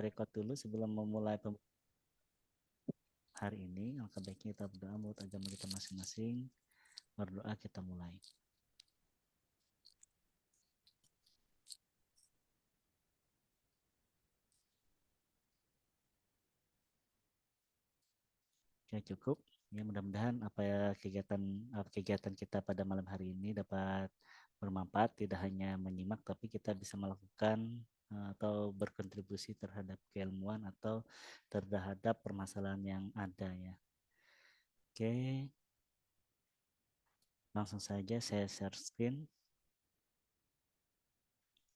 record dulu sebelum memulai hari ini. Alangkah baiknya kita berdoa menurut agama kita masing-masing. Berdoa kita mulai. Oke, cukup. Ya, mudah-mudahan kegiatan kita pada malam hari ini dapat bermanfaat, tidak hanya menyimak tapi kita bisa melakukan atau berkontribusi terhadap keilmuan atau terhadap permasalahan yang ada ya. Oke. Langsung saja saya share screen.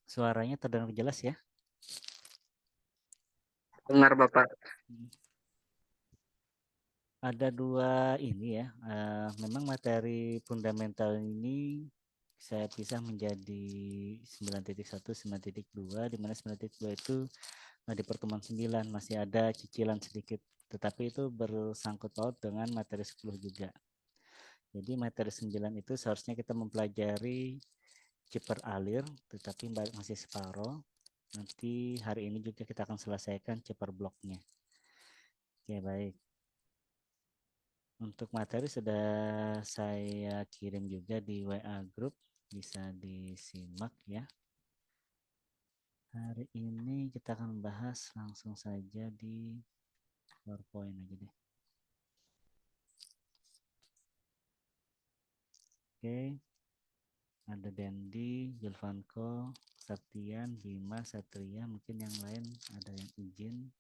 Suaranya terdengar jelas ya? Dengar Bapak. Ada dua ini ya. Memang materi fundamental ini saya pisah menjadi 9.1, 9.2, di mana 9.2 itu di pertemuan 9 masih ada cicilan sedikit. Tetapi itu bersangkut paut dengan materi 10 juga. Jadi materi 9 itu seharusnya kita mempelajari chipper alir, tetapi masih separuh. Nanti hari ini juga kita akan selesaikan chipper blocknya. Oke, baik. Untuk materi sudah saya kirim juga di WA group, bisa disimak ya. Hari ini kita akan membahas langsung saja di PowerPoint aja deh. Oke, ada Dendi, Julvanko, Septian, Bima, Satria, mungkin yang lain ada yang izin.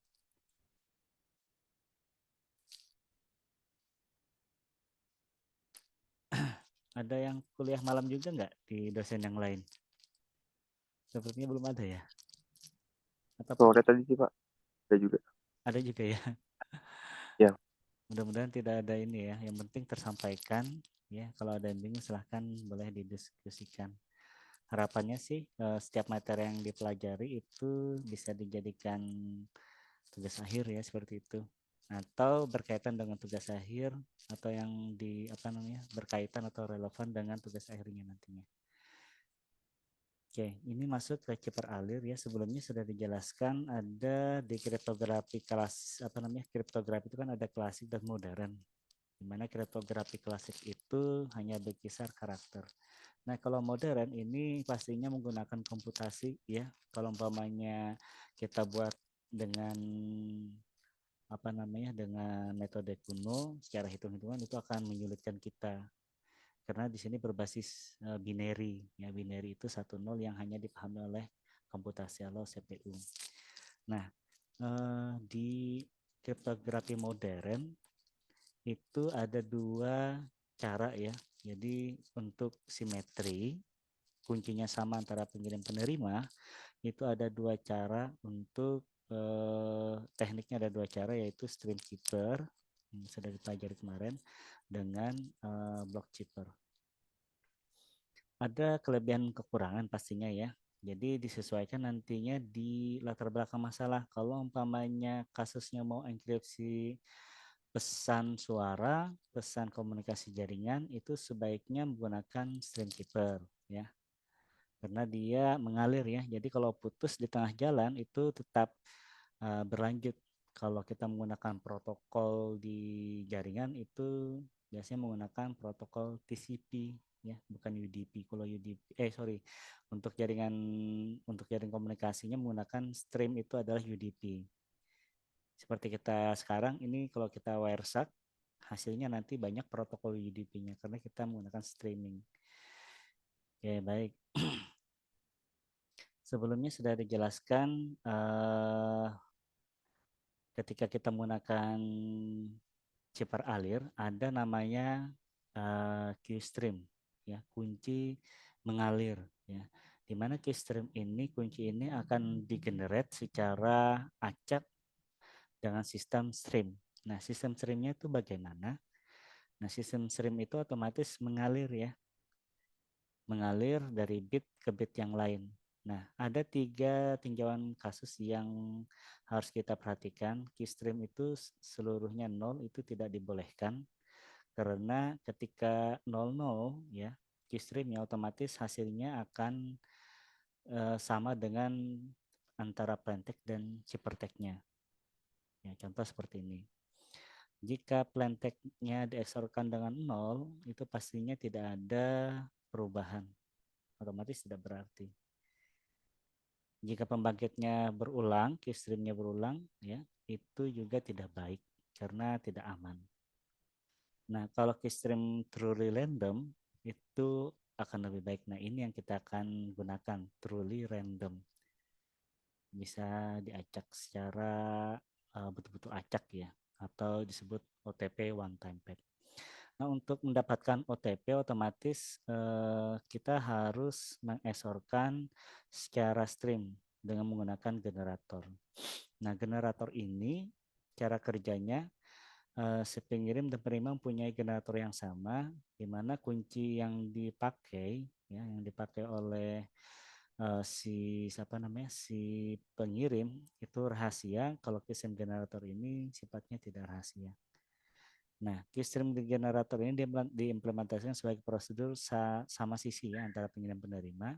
Ada yang kuliah malam juga nggak di dosen yang lain? Sepertinya belum ada ya. Atau Sore tadi sih Pak. Ada juga. ada juga ya. Ya. Mudah-mudahan tidak ada ini ya. Yang penting tersampaikan ya. Kalau ada yang bingung silahkan boleh didiskusikan. Harapannya sih setiap materi yang dipelajari itu bisa dijadikan tugas akhir ya, seperti itu. Atau berkaitan dengan tugas akhir atau yang berkaitan atau relevan dengan tugas akhirnya nantinya. Oke, ini masuk ke chipper alir ya. Sebelumnya sudah dijelaskan ada di kriptografi kriptografi itu kan ada klasik dan modern. Di mana kriptografi klasik itu hanya berkisar karakter. Nah, kalau modern ini pastinya menggunakan komputasi ya. Kalau umpamanya kita buat dengan dengan metode kuno secara hitung-hitungan itu akan menyulitkan kita karena di sini berbasis binary ya. Binary itu 1 0 yang hanya dipahami oleh komputasi atau CPU. Nah, di kriptografi modern itu ada dua cara ya. Jadi untuk simetri kuncinya sama antara pengirim penerima itu ada dua cara untuk tekniknya, ada dua cara yaitu stream keeper yang sudah dipelajari kemarin dengan block keeper. Ada kelebihan kekurangan pastinya ya. Jadi disesuaikan nantinya di latar belakang masalah. Kalau umpamanya kasusnya mau enkripsi pesan suara, pesan komunikasi jaringan itu sebaiknya menggunakan stream keeper ya. Karena dia mengalir ya. Jadi kalau putus di tengah jalan itu tetap berlanjut. Kalau kita menggunakan protokol di jaringan itu biasanya menggunakan protokol TCP ya, bukan UDP. Kalau untuk jaring komunikasinya menggunakan stream itu adalah UDP. Seperti kita sekarang ini kalau kita WireShark hasilnya nanti banyak protokol UDP-nya karena kita menggunakan streaming. Oke, baik. Sebelumnya sudah dijelaskan ketika kita menggunakan chipper alir ada namanya keystream ya, kunci mengalir ya. Di mana keystream ini kunci ini akan digenerate secara acak dengan sistem stream. Nah, sistem streamnya itu bagaimana? Nah, sistem stream itu otomatis mengalir ya. Mengalir dari bit ke bit yang lain. Nah, ada 3 tinjauan kasus yang harus kita perhatikan. Keystream itu seluruhnya 0 itu tidak dibolehkan. Karena ketika 00 ya, keystreamnya otomatis hasilnya akan sama dengan antara plain text dan ciphertext-nya. Ya, contoh seperti ini. Jika plain text-nya di-XOR-kan dengan 0, itu pastinya tidak ada perubahan. Otomatis tidak berarti. Jika pembangkitnya berulang, keystream-nya berulang, ya, itu juga tidak baik karena tidak aman. Nah, kalau keystream truly random itu akan lebih baik. Nah, ini yang kita akan gunakan, truly random. Bisa diacak secara betul-betul acak ya, atau disebut OTP one time pad. Nah, untuk mendapatkan OTP otomatis kita harus mengesorkan secara stream dengan menggunakan generator. Nah, generator ini cara kerjanya si pengirim dan penerima mempunyai generator yang sama, di mana kunci yang dipakai, ya, yang dipakai oleh si pengirim itu rahasia. Kalau keystream generator ini sifatnya tidak rahasia. Nah, keystream generator ini diimplementasikan sebagai prosedur sama sisi ya antara pengirim penerima.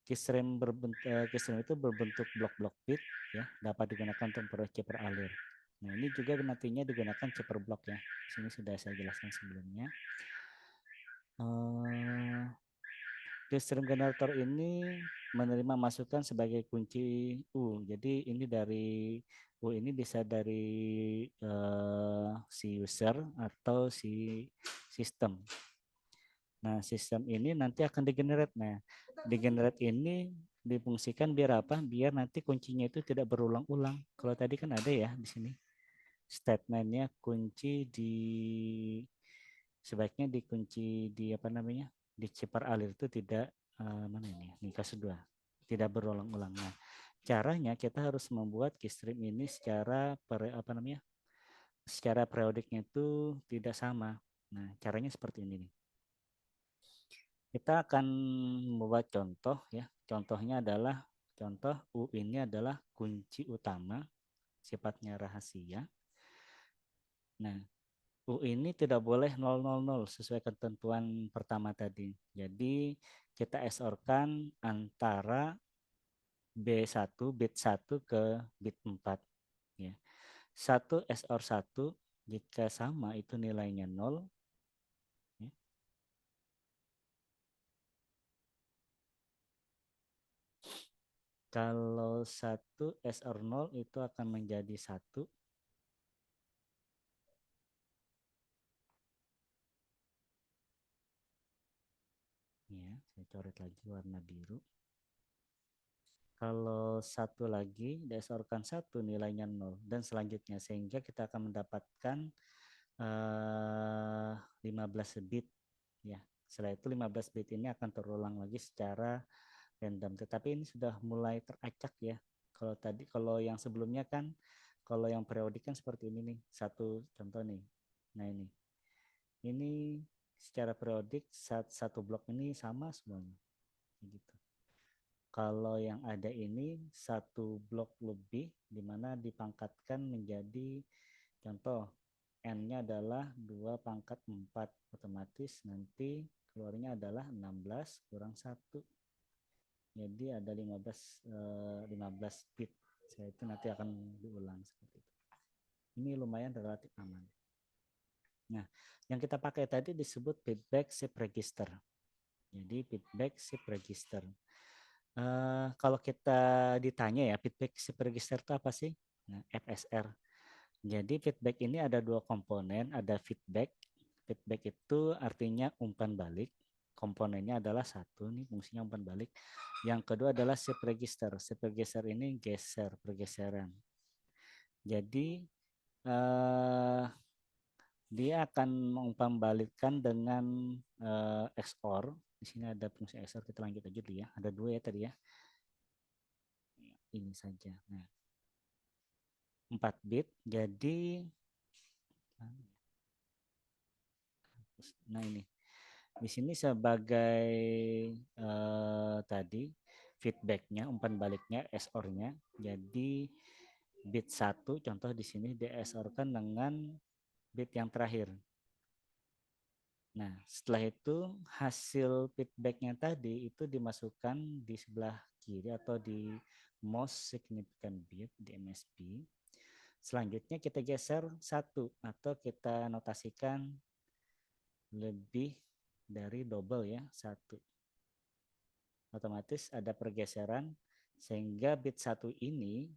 Keystream itu berbentuk blok-blok bit ya, dapat digunakan untuk memperoleh chipper alir. Nah, ini juga nantinya digunakan chipper block ya. Di sini sudah saya jelaskan sebelumnya. Keystream generator ini menerima masukan sebagai kunci U. Jadi ini dari U ini bisa dari si user atau si sistem. Nah, sistem ini nanti akan digenerate. Nah, digenerate ini difungsikan biar apa? Biar nanti kuncinya itu tidak berulang-ulang. Kalau tadi kan ada ya di sini statementnya kunci sebaiknya dikunci di apa namanya di chipper alir itu tidak mana ini kasus 2 tidak berulang-ulang. Nah, caranya kita harus membuat keystream ini secara secara periodiknya itu tidak sama. Nah, caranya seperti ini nih. Kita akan membuat contoh ya. Contohnya adalah contoh U ini adalah kunci utama, sifatnya rahasia. Nah, U ini tidak boleh 000 sesuai ketentuan pertama tadi. Jadi kita XOR-kan antara B1 bit 1 ke bit 4 ya. 1 XOR 1 jika sama itu nilainya 0 ya. Kalau 1 XOR 0 itu akan menjadi 1. Ya, saya coret lagi warna biru. Kalau satu lagi disorkan 1 nilainya 0 dan selanjutnya sehingga kita akan mendapatkan 15 bit ya. Setelah itu 15 bit ini akan terulang lagi secara random. Tetapi ini sudah mulai teracak ya. Kalau yang sebelumnya kan kalau yang periodik kan seperti ini nih. Satu contoh nih. Nah, ini secara periodik satu blok ini sama semuanya. Gitu. Kalau yang ada ini satu blok lebih di mana dipangkatkan menjadi contoh N-nya adalah 2 pangkat 4, otomatis nanti keluarnya adalah 16 kurang 1. Jadi ada 15 bit. Saya itu nanti akan diulang seperti itu. Ini lumayan relatif aman. Nah, yang kita pakai tadi disebut feedback shift register. Jadi feedback shift register. Kalau kita ditanya ya feedback shift register itu apa sih? Nah, FSR. Jadi feedback ini ada 2 komponen, ada feedback. Feedback itu artinya umpan balik. Komponennya adalah 1 nih fungsinya umpan balik. Yang kedua adalah shift register. Shift register ini geser, pergeseran. Jadi dia akan mengumpan-balikkan dengan XOR. Di sini ada fungsi XOR, kita lanjut aja dulu ya. Ada 2 ya tadi ya. Ini saja. Nah, 4 bit. Jadi nah ini. Di sini sebagai tadi feedbacknya, umpan baliknya, XOR-nya. Jadi bit 1 contoh di sini di XOR-kan dengan bit yang terakhir. Nah, setelah itu hasil feedbacknya tadi itu dimasukkan di sebelah kiri atau di most significant bit di MSB. Selanjutnya kita geser 1 atau kita notasikan lebih dari double ya, 1. Otomatis ada pergeseran sehingga bit 1 ini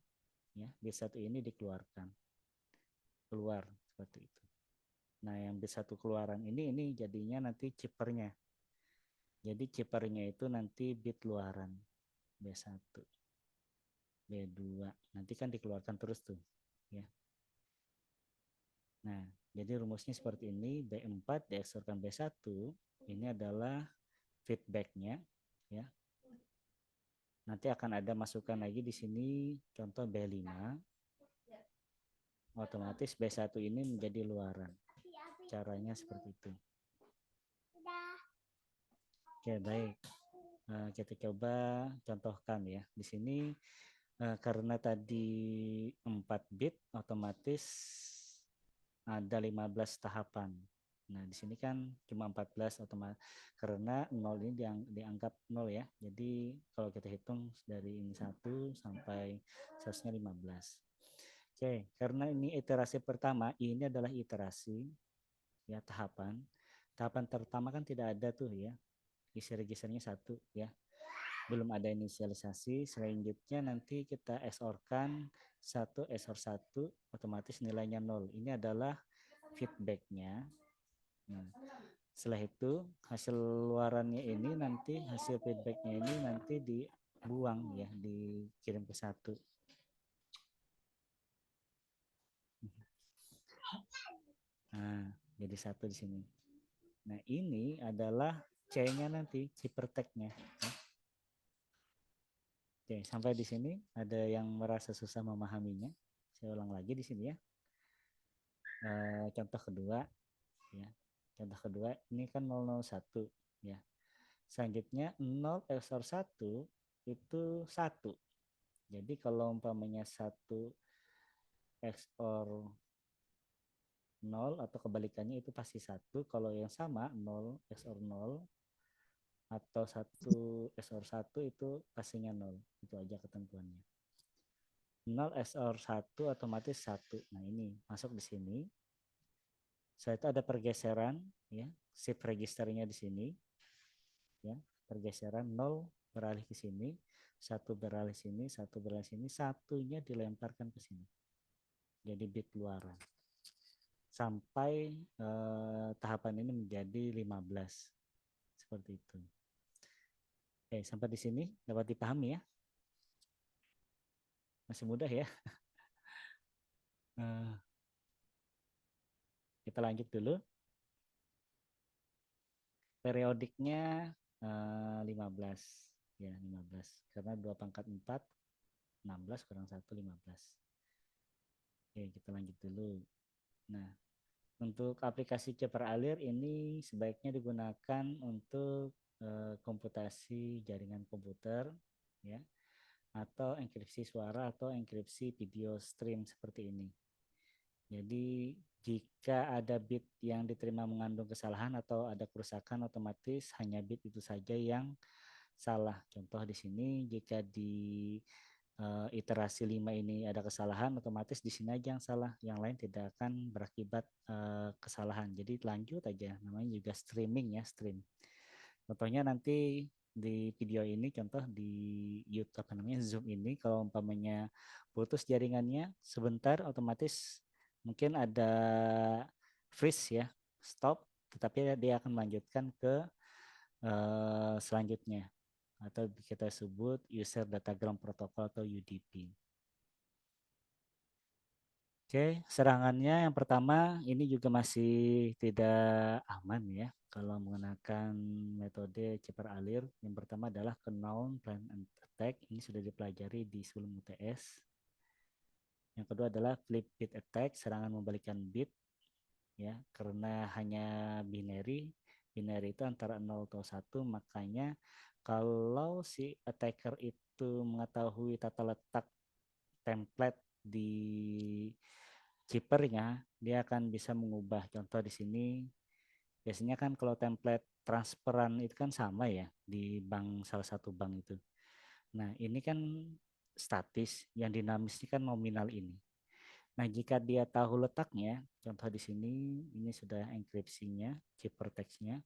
ya, bit 1 ini dikeluarkan. Keluar seperti itu. Nah, yang bit 1 keluaran ini jadinya nanti chippernya. Jadi chippernya itu nanti bit luaran B1, B2. Nanti kan dikeluarkan terus tuh, ya. Nah, jadi rumusnya seperti ini, B4 dieksorkan B1, ini adalah feedbacknya, ya. Nanti akan ada masukan lagi di sini, contoh B5, otomatis B1 ini menjadi luaran. Caranya seperti itu. Oke, baik. Kita coba contohkan ya. Di sini karena tadi 4 bit, otomatis ada 15 tahapan. Nah, di sini kan cuma 14 otomatis karena 0 ini dianggap 0 ya. Jadi kalau kita hitung dari ini 1 sampai seharusnya 15. Oke, karena ini iterasi pertama, ini adalah iterasi ya, tahapan. Tahapan pertama kan tidak ada tuh ya. Isi registernya 1 ya. Belum ada inisialisasi. Selanjutnya nanti kita XOR-kan 1 XOR 1, otomatis nilainya 0. Ini adalah feedbacknya. Nah, setelah itu hasil luarannya ini nanti, hasil feedbacknya ini nanti dibuang ya, dikirim ke 1. Nah, jadi 1 di sini. Nah, ini adalah C-nya nanti, chipper tag-nya. Oke, sampai di sini ada yang merasa susah memahaminya. Saya ulang lagi di sini ya. Contoh kedua ya. Contoh kedua ini kan 001 ya. Selanjutnya 0 XOR 1 itu 1. Jadi kalau umpamanya 1 XOR 0 atau kebalikannya itu pasti 1. Kalau yang sama 0 XOR 0 atau 1 XOR 1 itu pastinya 0. Itu aja ketentuannya. 0 XOR 1 otomatis 1. Nah, ini masuk di sini. Setelah itu ada pergeseran ya, shift registernya di sini. Ya, pergeseran 0 beralih ke sini, 1 beralih sini, 1 beralih sini, satunya dilemparkan ke sini. Jadi bit luaran. Sampai tahapan ini menjadi 15. Seperti itu. Oke, sampai di sini dapat dipahami ya? Masih mudah ya? Kita lanjut dulu. Periodiknya 15. Ya, 15. Karena 2 pangkat 4, 16 kurang 1, 15. Oke, kita lanjut dulu. Nah, untuk aplikasi chipper alir ini sebaiknya digunakan untuk komputasi jaringan komputer ya, atau enkripsi suara atau enkripsi video stream seperti ini. Jadi jika ada bit yang diterima mengandung kesalahan atau ada kerusakan, otomatis hanya bit itu saja yang salah. Contoh di sini jika di iterasi 5 ini ada kesalahan, otomatis di sini aja yang salah, yang lain tidak akan berakibat kesalahan. Jadi lanjut aja, namanya juga streaming ya, stream. Contohnya nanti di video ini, contoh di YouTube apa namanya Zoom ini, kalau umpamanya putus jaringannya sebentar, otomatis mungkin ada freeze ya, stop, tetapi dia akan melanjutkan ke selanjutnya atau kita sebut user datagram protocol atau UDP. Oke, serangannya yang pertama ini juga masih tidak aman ya kalau menggunakan metode chipper alir. Yang pertama adalah known plan attack, ini sudah dipelajari di sebelum UTS. Yang kedua adalah flip bit attack, serangan membalikkan bit ya, karena hanya binary. Binary itu antara 0 atau 1, makanya kalau si attacker itu mengetahui tata letak template di chippernya, dia akan bisa mengubah. Contoh di sini, biasanya kan kalau template transferan itu kan sama ya di bank, salah satu bank itu. Nah, ini kan statis, yang dinamis ini kan nominal ini. Nah, jika dia tahu letaknya, contoh di sini, ini sudah enkripsinya, ciphertextnya,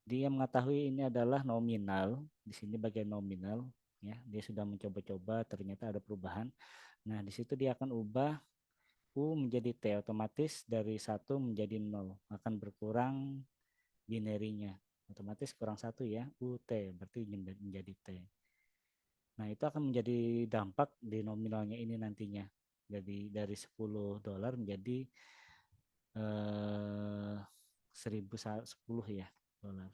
dia mengetahui ini adalah nominal, di sini bagian nominal, ya, dia sudah mencoba-coba, ternyata ada perubahan. Nah, di situ dia akan ubah U menjadi T, otomatis dari 1 menjadi 0, akan berkurang binerinya. Otomatis kurang 1 ya, UT, berarti menjadi T. Nah, itu akan menjadi dampak di nominalnya ini nantinya. Jadi dari $10 menjadi 1010 ya dolar.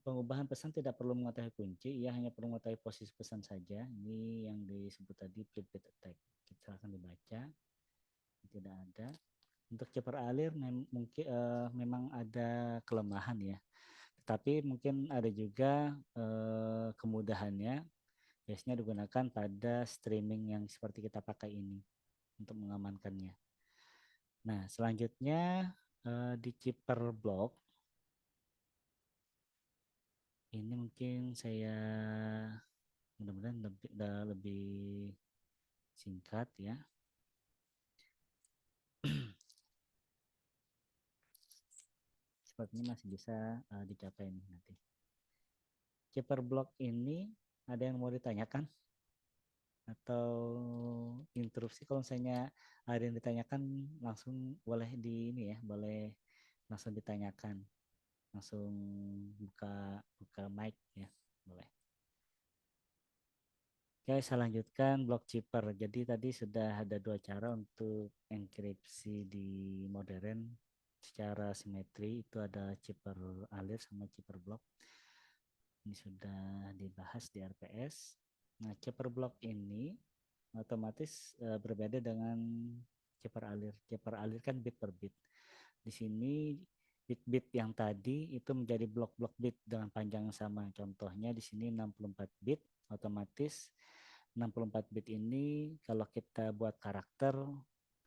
Pengubahan pesan tidak perlu mengetahui kunci, ia hanya perlu mengetahui posisi pesan saja. Ini yang disebut tadi split bit attack. Kita akan dibaca, tidak ada. Untuk ceper alir mungkin memang ada kelemahan ya. Tapi mungkin ada juga kemudahannya. Biasanya digunakan pada streaming yang seperti kita pakai ini untuk mengamankannya. Nah, selanjutnya di Chipper Block ini mungkin saya mudah-mudahan lebih singkat ya. Sepertinya masih bisa dicapai nih nanti. Chipper Block ini ada yang mau ditanyakan atau interupsi? Kalau misalnya ada yang ditanyakan langsung boleh di ini ya, boleh langsung ditanyakan, langsung buka buka mic ya, boleh. Oke, saya lanjutkan block chipper. Jadi tadi sudah ada 2 cara untuk enkripsi di modern secara simetri, itu ada chipper alir sama chipper block. Ini sudah dibahas di RPS. Nah, chipper block ini otomatis berbeda dengan chipper alir. Chipper alir kan bit per bit. Di sini bit-bit yang tadi itu menjadi blok-blok bit dengan panjang yang sama. Contohnya di sini 64 bit, otomatis 64 bit ini kalau kita buat karakter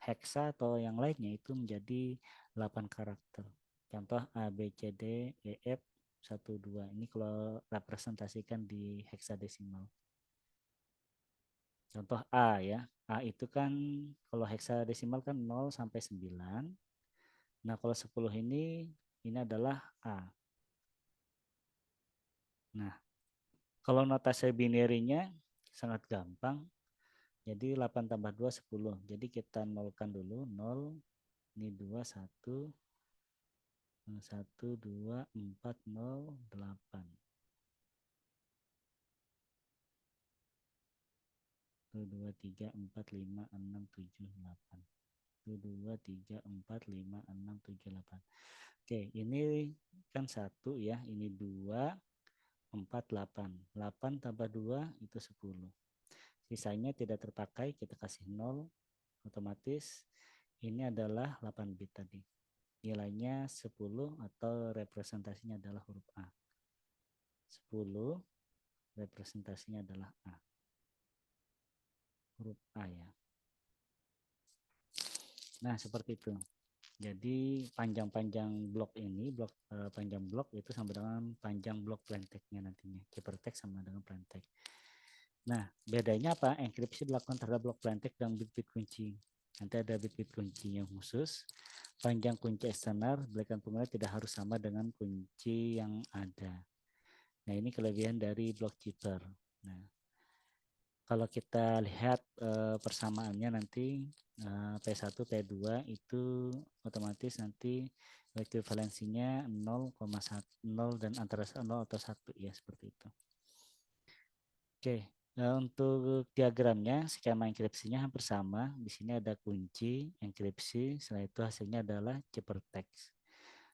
hexa atau yang lainnya itu menjadi 8 karakter. Contoh A, B, C, D, E, F, 1, 2. Ini kalau representasikan di heksadesimal. Contoh A ya. A itu kan kalau heksadesimal kan 0 sampai 9. Nah, kalau 10 ini adalah A. Nah, kalau notasi binarinya sangat gampang. Jadi 8 tambah 2, 10. Jadi kita nolkan dulu. 0, ini 2, 1, 1, 2, 4, 0, 8. 1, 2, 3, 4, 5, 6, 7, 8. 1, 2, 3, 4, 5, 6, 7, 8. Oke, ini kan 1 ya. Ini 2, 4, 8. 8 tambah 2 itu 10. Sisanya tidak terpakai, kita kasih 0, otomatis ini adalah 8 bit tadi. Nilainya 10 atau representasinya adalah huruf A. 10 representasinya adalah A. Huruf A ya. Nah, seperti itu. Jadi panjang-panjang blok ini, panjang blok itu sama dengan panjang blok plaintext-nya nantinya. Ciphertext sama dengan plaintext. Nah, bedanya apa? Enkripsi dilakukan terhadap blok plaintext dan bit-bit kunci. Nanti ada bit-bit kunci yang khusus. Panjang kunci eksternal berikan pengguna tidak harus sama dengan kunci yang ada. Nah, ini kelebihan dari block chipper. Nah, kalau kita lihat persamaannya nanti P1, P2 itu otomatis nanti ekuivalensinya 0,0 dan antara 0 atau 1 ya, seperti itu. Oke, untuk diagramnya skema enkripsinya hampir sama. Di sini ada kunci enkripsi, setelah itu hasilnya adalah ciphertext.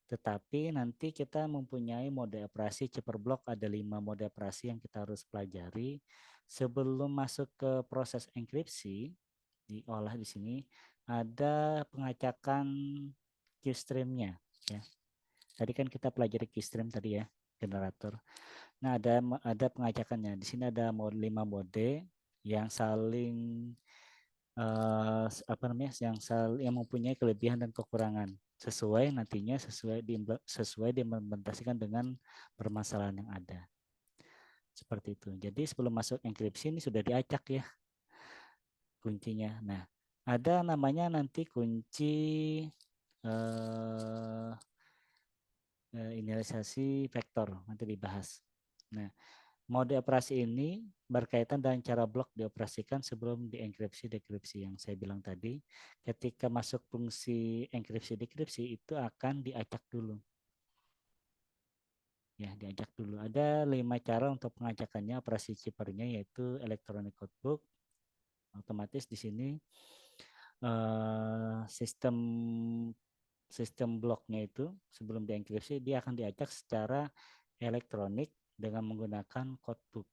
Tetapi nanti kita mempunyai mode operasi chipper block, ada 5 mode operasi yang kita harus pelajari sebelum masuk ke proses enkripsi. Diolah di sini ada pengacakan keystream-nya ya. Tadi kan kita pelajari keystream tadi ya, generator. Nah, ada pengacakannya. Di sini ada 5 mode yang saling apa namanya yang mempunyai kelebihan dan kekurangan sesuai nantinya sesuai diimplementasikan dengan permasalahan yang ada. Seperti itu. Jadi sebelum masuk enkripsi ini sudah diacak ya kuncinya. Nah, ada namanya nanti kunci eh, inisialisasi vektor nanti dibahas. Nah, mode operasi ini berkaitan dengan cara blok dioperasikan sebelum dienkripsi-dekripsi yang saya bilang tadi. Ketika masuk fungsi enkripsi-dekripsi itu akan diacak dulu. Ya, diacak dulu. Ada 5 cara untuk pengacakannya operasi chippernya yaitu electronic codebook. Otomatis di sini sistem sistem bloknya itu sebelum dienkripsi dia akan diacak secara elektronik dengan menggunakan codebook.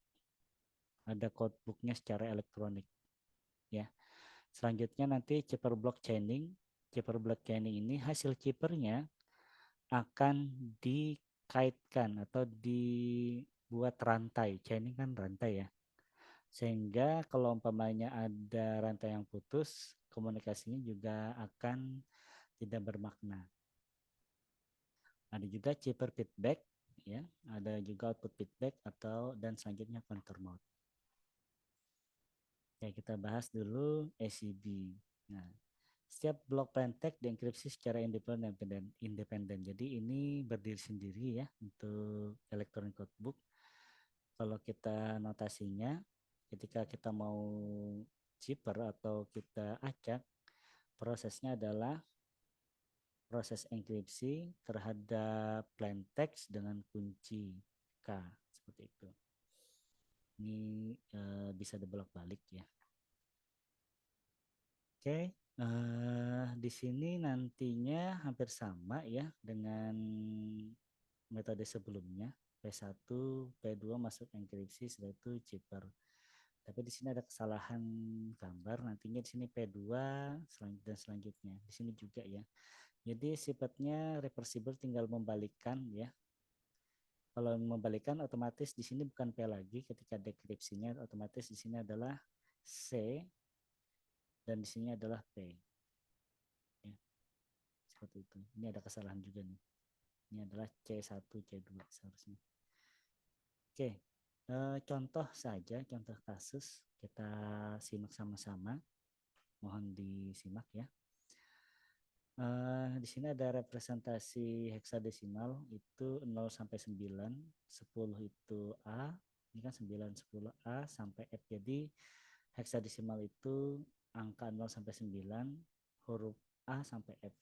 Ada codebooknya secara elektronik ya. Selanjutnya nanti chipper block chaining. Chipper block chaining ini hasil chippernya akan dikaitkan atau dibuat rantai. Chaining kan rantai ya. Sehingga kalau umpamanya ada rantai yang putus, komunikasinya juga akan tidak bermakna. Ada juga chipper feedback ya, ada juga output feedback atau dan selanjutnya counter mode. Ya, kita bahas dulu ACB. Nah, setiap blok plaintext dienkripsi secara independen. Jadi ini berdiri sendiri ya untuk electronic codebook. Kalau kita notasinya, ketika kita mau chipper atau kita acak, prosesnya adalah proses enkripsi terhadap plaintext dengan kunci K seperti itu. Ini bisa dibolak-balik ya. Oke, di sini nantinya hampir sama ya dengan metode sebelumnya. P1, P2 masuk enkripsi, setelah itu chipper. Tapi di sini ada kesalahan gambar, nantinya di sini P2 dan selanjutnya. Di sini juga ya. Jadi sifatnya reversible, tinggal membalikkan ya. Kalau membalikkan otomatis di sini bukan P lagi ketika dekripsinya, otomatis di sini adalah C dan di sini adalah P. Ya, seperti itu. Ini ada kesalahan juga nih. Ini adalah C1, C2 seharusnya. Oke, contoh saja, contoh kasus kita simak sama-sama. Mohon disimak ya. Di sini ada representasi heksadesimal itu 0 sampai 9, 10 itu A, ini kan 9, 10 A sampai F. Jadi heksadesimal itu angka 0 sampai 9, huruf A sampai F.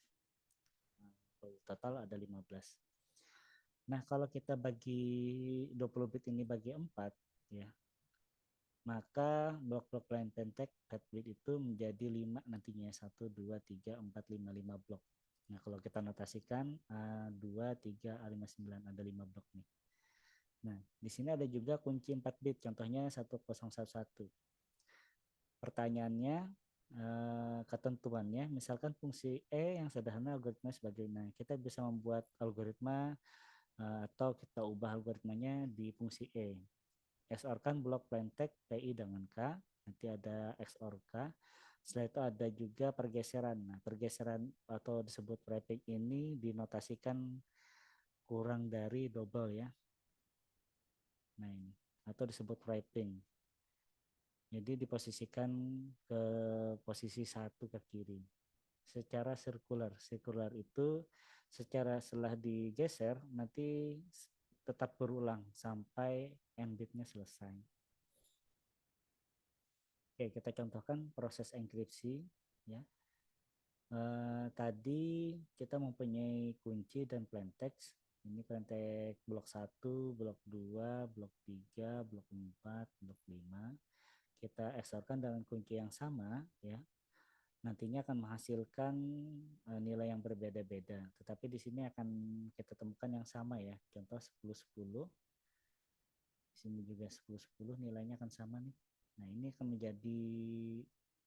Total ada 15. Nah, kalau kita bagi 20 bit ini bagi 4 ya, maka blok-blok plain pentek head bit itu menjadi 5 nantinya, 1 2 3 4 5 5 blok. Nah, kalau kita notasikan A2 3 A5 9 ada 5 blok nih. Nah, di sini ada juga kunci 4 bit, contohnya 1011. Pertanyaannya ketentuannya, misalkan fungsi E yang sederhana algoritma sebagai, nah kita bisa membuat algoritma atau kita ubah algoritmanya di fungsi E. XOR kan blok plaintext PI dengan K, nanti ada XOR K. Setelah itu ada juga pergeseran. Nah, pergeseran atau disebut wrapping ini dinotasikan kurang dari double ya. Nah, ini atau disebut wrapping. Jadi diposisikan ke posisi 1 ke kiri. Secara sirkular. Sirkular itu secara setelah digeser nanti tetap berulang sampai end bitnya selesai. Oke, kita contohkan proses enkripsi ya. Tadi kita mempunyai kunci dan plaintext. Ini plaintext blok 1, blok 2, blok 3, blok 4, blok 5. Kita XOR-kan dengan kunci yang sama ya. Nantinya akan menghasilkan nilai yang berbeda-beda. Tetapi di sini akan kita temukan yang sama ya. Contoh 10 10. Di sini juga 10 10 nilainya akan sama nih. Nah, ini akan menjadi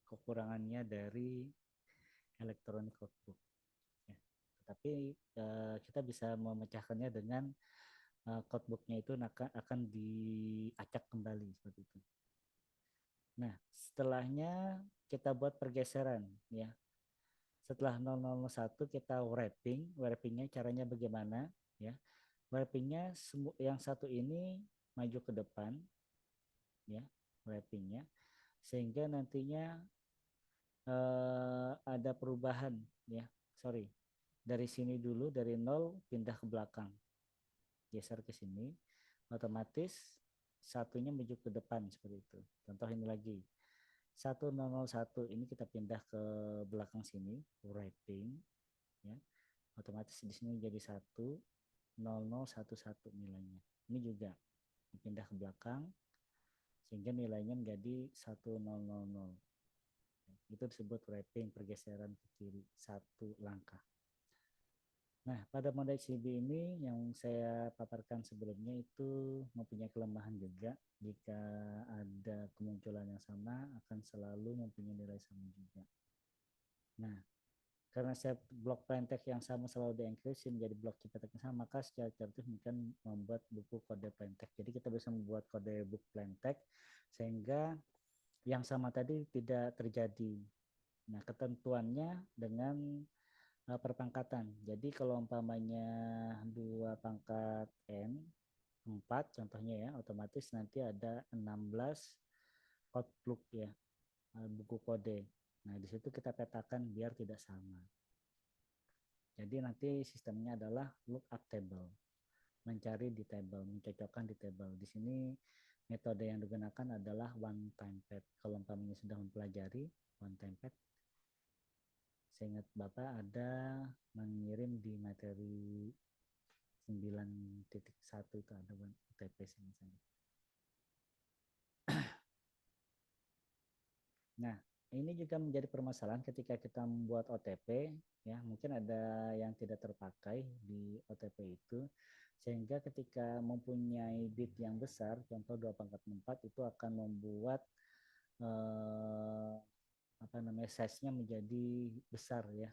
kekurangannya dari electronic codebook. Ya. Tetapi kita bisa memecahkannya dengan codebooknya itu akan diacak kembali seperti itu. Nah, setelahnya kita buat pergeseran ya. Setelah 001 kita wrapping. Wrappingnya caranya bagaimana ya? Wrappingnya yang satu ini maju ke depan ya, wrappingnya sehingga nantinya ada perubahan ya. Sorry, dari sini dulu dari 0 pindah ke belakang, geser ke sini, otomatis satunya maju ke depan seperti itu. Contoh ini lagi, 1001 ini kita pindah ke belakang sini, wrapping ya, otomatis di sini jadi 10011 nilainya. Ini juga dipindah ke belakang sehingga nilainya menjadi 1000. Itu disebut wrapping, pergeseran ke kiri satu langkah. Nah, pada mode XCB ini yang saya paparkan sebelumnya itu mempunyai kelemahan juga. Jika ada kemunculan yang sama, akan selalu mempunyai nilai sama juga. Nah, karena saya blok plaintext yang sama selalu dienkripsi menjadi blok ciptatext yang sama, maka secara tertib mungkin membuat buku kode plaintext. Jadi kita bisa membuat kode book plaintext sehingga yang sama tadi tidak terjadi. Nah, ketentuannya dengan perpangkatan. Jadi kalau umpamanya 2 pangkat N, 4 contohnya ya, otomatis nanti ada 16 outlook ya, buku kode. Nah, di situ kita petakan biar tidak sama. Jadi nanti sistemnya adalah lookup table, mencari di table, mencocokkan di table. Di sini metode yang digunakan adalah one time pad. Kalau umpamanya sudah mempelajari one time pad, saya ingat Bapak ada mengirim di materi 9.1 itu ada UTP misalnya. Nah, ini juga menjadi permasalahan ketika kita membuat OTP ya, mungkin ada yang tidak terpakai di OTP itu sehingga ketika mempunyai bit yang besar, contoh 2 pangkat 4 itu akan membuat size-nya menjadi besar ya.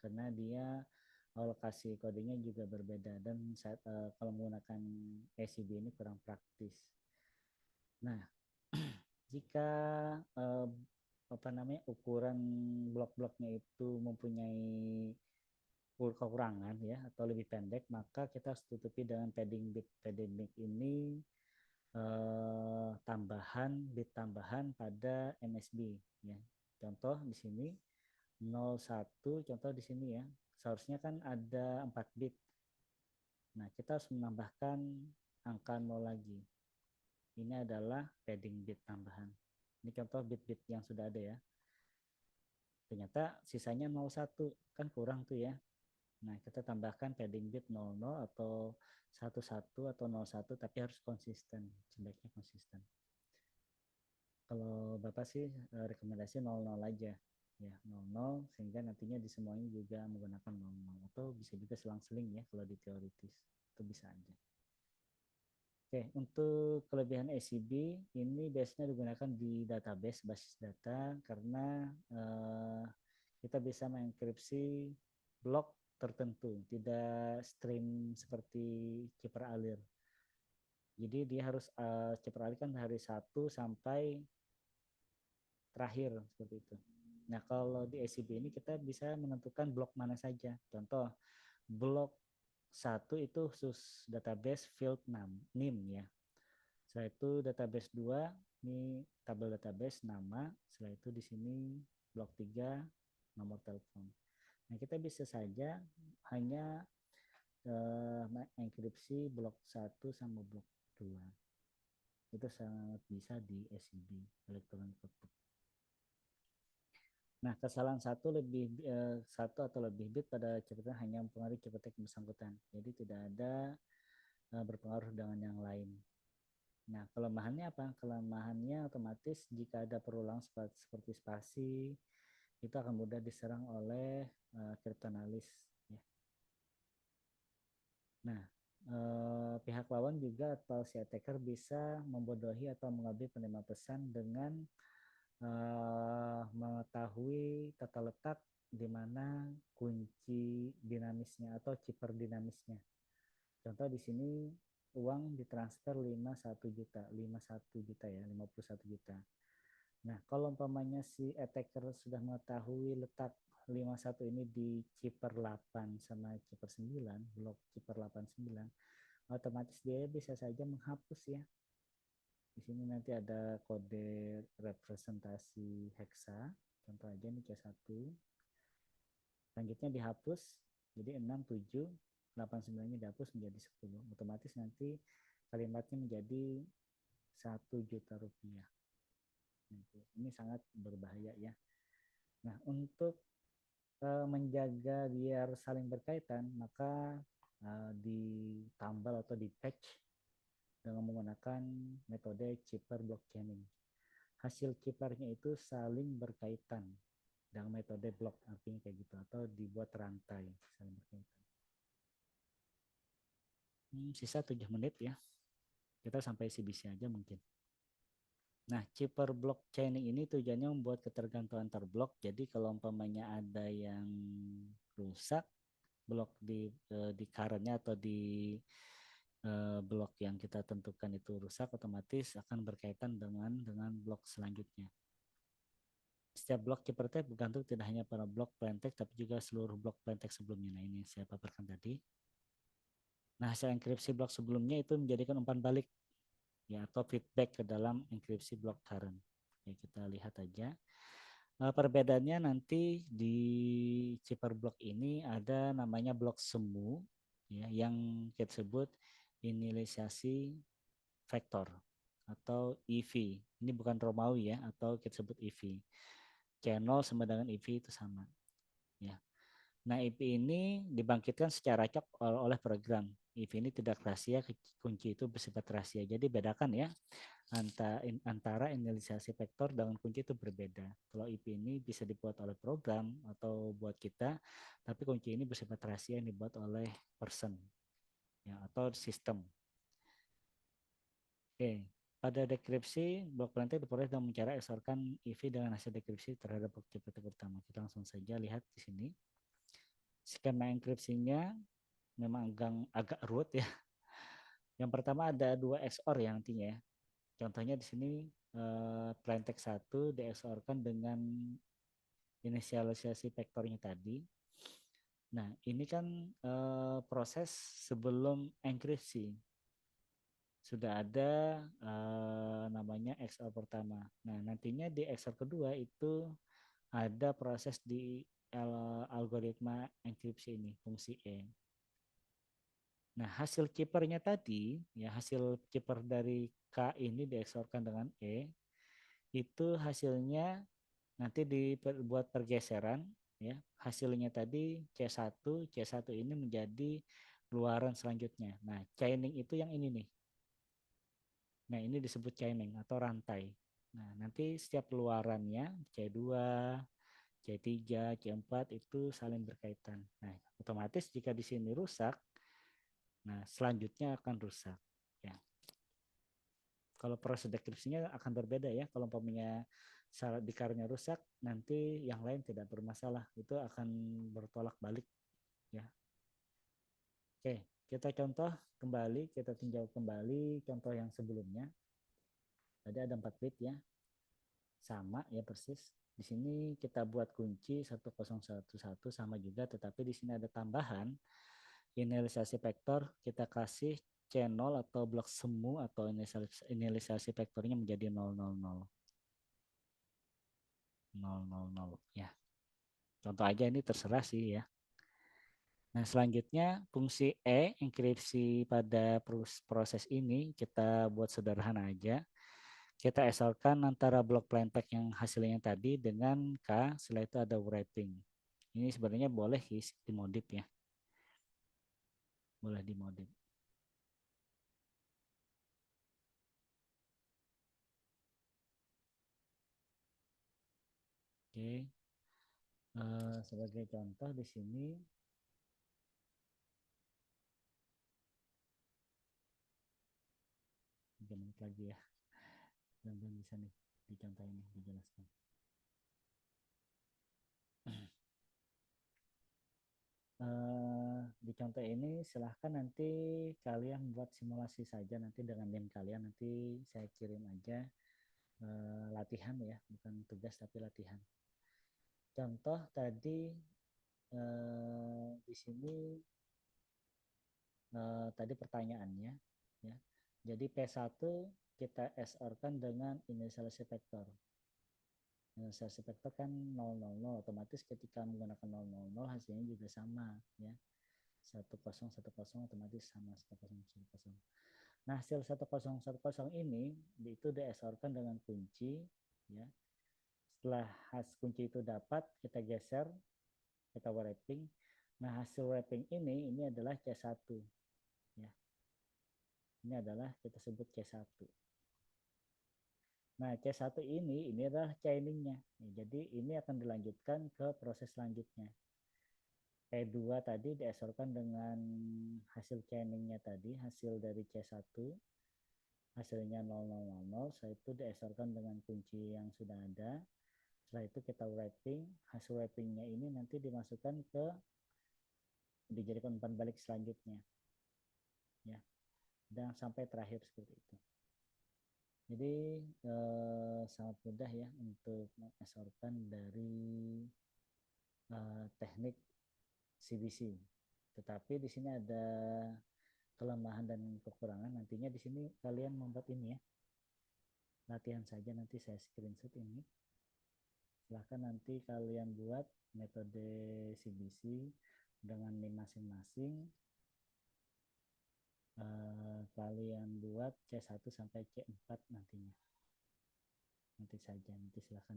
Karena dia alokasi kodenya juga berbeda dan kalau menggunakan ACB ini kurang praktis. Nah, jika ukuran blok-bloknya itu mempunyai kekurangan ya atau lebih pendek, maka kita harus tutupi dengan padding bit. Padding bit ini bit tambahan pada MSB ya. Contoh di sini 01, contoh di sini ya. Seharusnya kan ada 4 bit. Nah, kita harus menambahkan angka 0 lagi. Ini adalah padding bit tambahan. Ini contoh bit-bit yang sudah ada ya. Ternyata sisanya 01, kan kurang tuh ya. Nah, kita tambahkan padding bit 00 atau 11 atau 01, tapi harus konsisten. Sebaiknya konsisten. Kalau Bapak sih rekomendasi 00 aja. Ya, 00 sehingga nantinya di semuanya juga menggunakan 00. Atau bisa juga selang-seling ya kalau di teoritis. Itu bisa aja. Oke, untuk kelebihan ACB ini biasanya digunakan di database basis data karena kita bisa mengenkripsi blok tertentu, tidak stream seperti keeper alir. Jadi dia harus keeper alir kan dari 1 sampai terakhir seperti itu. Nah, kalau di ACB ini kita bisa menentukan blok mana saja. Contoh, blok 1 itu khusus database field name ya. Setelah itu database 2 ini tabel database nama, setelah itu di sini blok 3 nomor telepon. Nah, kita bisa saja hanya mengenkripsi blok 1 sama blok 2. Itu sangat bisa di SCB, Electronic Codebook. Nah, kesalahan satu atau lebih bit pada ciptaan hanya mempengaruhi ciptatext bersangkutan. Jadi tidak ada berpengaruh dengan yang lain. Nah, kelemahannya apa? Kelemahannya otomatis jika ada perulang seperti spasi, itu akan mudah diserang oleh kriptoanalis. Ya. Nah, pihak lawan juga atau si attacker bisa membodohi atau mengambil penerima pesan dengan mengetahui tata letak di mana kunci dinamisnya atau chipper dinamisnya. Contoh di sini uang ditransfer 51 juta ya, 51 juta. Nah, kalau umpamanya si attacker sudah mengetahui letak 51 ini di chipper 8 sama chipper 9, blok chipper 89, otomatis dia bisa saja menghapus ya. Di sini nanti ada kode representasi hexa, contoh aja nih C1. Selanjutnya dihapus, jadi 6, 7, 8, 9-nya dihapus menjadi 10. Otomatis nanti kalimatnya menjadi 1 juta rupiah. Ini sangat berbahaya ya. Nah, untuk menjaga biar saling berkaitan, maka ditambal atau di patch dengan menggunakan metode chipper blockchaining. Hasil chippernya itu saling berkaitan dengan metode block, artinya kayak gitu, atau dibuat rantai saling berkaitan. Sisa 7 menit ya, kita sampai CBC aja mungkin. Nah, chipper blockchaining ini tujuannya membuat ketergantungan antar blok. Jadi kalau umpamanya ada yang rusak, blok di current-nya atau di blok yang kita tentukan itu rusak, otomatis akan berkaitan dengan blok selanjutnya. Setiap blok chipper type bergantung tidak hanya pada blok plaintext tapi juga seluruh blok plaintext sebelumnya. Nah, ini saya paparkan tadi. Nah, hasil enkripsi blok sebelumnya itu menjadikan umpan balik ya atau feedback ke dalam enkripsi blok current. Ya, kita lihat aja. Perbedaannya nanti di chipper block ini ada namanya blok semu ya, yang kita sebut inisialisasi vektor atau EV. Ini bukan Romawi ya, atau kita sebut EV. C0 sama dengan EV itu sama. Ya. Nah, EV ini dibangkitkan secara acak oleh program. EV ini tidak rahasia, kunci itu bersifat rahasia. Jadi bedakan ya, antara inisialisasi vektor dengan kunci itu berbeda. Kalau IP ini bisa dibuat oleh program atau buat kita, tapi kunci ini bersifat rahasia yang dibuat oleh person ya, atau sistem. Oke, pada dekripsi blok plaintext diperoleh dengan cara XOR-kan IV dengan hasil dekripsi terhadap blok CPT pertama. Kita langsung saja lihat di sini. Skema enkripsinya memang agak ruwet ya. Yang pertama ada 2 XOR yang nantinya ya. Contohnya di sini plaintext 1 di-XOR-kan dengan inisialisasi vektornya tadi. Nah, ini kan proses sebelum enkripsi. Sudah ada namanya XOR pertama. Nah, nantinya di XOR kedua itu ada proses di algoritma enkripsi ini, fungsi E. Nah, hasil chippernya tadi, ya hasil chipper dari K ini di-XOR-kan dengan E, itu hasilnya nanti dibuat pergeseran, ya. Hasilnya tadi C1, C1 ini menjadi luaran selanjutnya. Nah, chaining itu yang ini nih. Nah, ini disebut chaining atau rantai. Nah, nanti setiap luarannya C2, C3, C4 itu saling berkaitan. Nah, otomatis jika di sini rusak, nah selanjutnya akan rusak. Ya. Kalau proses dekripsinya akan berbeda ya. Kalau umpamanya syarat dikarnya rusak, nanti yang lain tidak bermasalah. Itu akan bertolak balik. Ya. Oke, kita contoh kembali, kita tinjau kembali contoh yang sebelumnya. Tadi ada 4 bit ya. Sama ya persis. Di sini kita buat kunci 1011 sama juga, tetapi di sini ada tambahan inisialisasi vektor, kita kasih C0 atau blok semu atau inisialisasi vektornya menjadi 000. 000 ya. Contoh aja ini terserah sih ya. Nah, selanjutnya fungsi E enkripsi pada proses ini kita buat sederhana aja. Kita esalkan antara blok plaintext yang hasilnya tadi dengan K, setelah itu ada wrapping. Ini sebenarnya boleh dimodif ya. Boleh dimodif. Oke. Sebagai contoh di sini 3 menit lagi ya. Dan bisa nih dicontoh ini dijelaskan. Di contoh ini silahkan nanti kalian buat simulasi saja nanti dengan NIM kalian, nanti saya kirim aja latihan ya, bukan tugas tapi latihan. Contoh tadi di sini tadi pertanyaannya ya. Jadi P1 kita SR-kan dengan inisialisasi vektor. Inisialisasi vektor kan 000, otomatis ketika menggunakan 000 hasilnya juga sama ya. 1010 otomatis sama 1010. Nah, hasil 1010 ini itu di-SR-kan dengan kunci ya. Setelah hasil kunci itu dapat, kita geser, kita wrapping. Nah, hasil wrapping ini adalah C1 ya. Ini adalah kita sebut C1. Nah, C1 ini adalah chainingnya. Jadi ini akan dilanjutkan ke proses selanjutnya. P2 tadi diesorkan dengan hasil chainingnya tadi, hasil dari C1, hasilnya 0000, setelah itu diesorkan dengan kunci yang sudah ada. Setelah itu kita wrapping, hasil wrappingnya ini nanti dimasukkan ke dijadikan umpan balik selanjutnya. Ya. Dan sampai terakhir seperti itu. Jadi sangat mudah ya untuk mengesorkan dari teknik CBC. Tetapi di sini ada kelemahan dan kekurangan. Nantinya di sini kalian membuat ini ya. Latihan saja, nanti saya screenshot ini. Silahkan nanti kalian buat metode CBC dengan NIM masing-masing. Kalian buat C1 sampai C4 nantinya. Nanti saja, nanti silahkan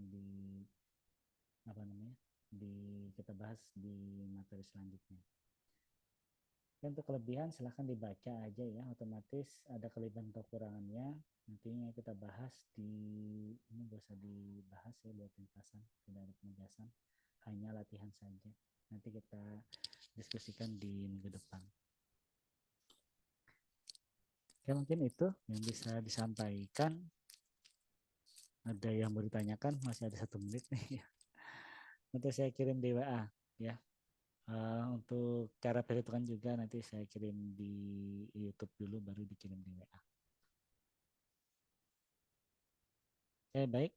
kita bahas di materi selanjutnya. Dan untuk kelebihan silahkan dibaca aja ya, otomatis ada kelebihan kekurangannya. Nantinya kita bahas ini gak usah dibahas ya buat ringkasan, tidak ada penegasan, hanya latihan saja. Nanti kita diskusikan di minggu depan. Oke, mungkin itu yang bisa disampaikan. Ada yang mau ditanyakan? Masih ada 1 menit nih. Nanti saya kirim di WA ya. Untuk cara perhitungan juga nanti saya kirim di YouTube dulu, baru dikirim di WA. Oke, baik.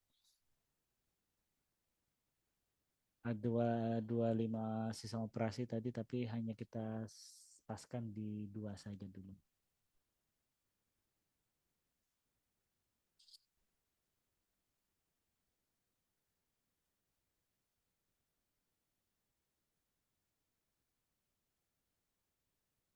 Ada 25 sistem operasi tadi, tapi hanya kita paskan di 2 saja dulu.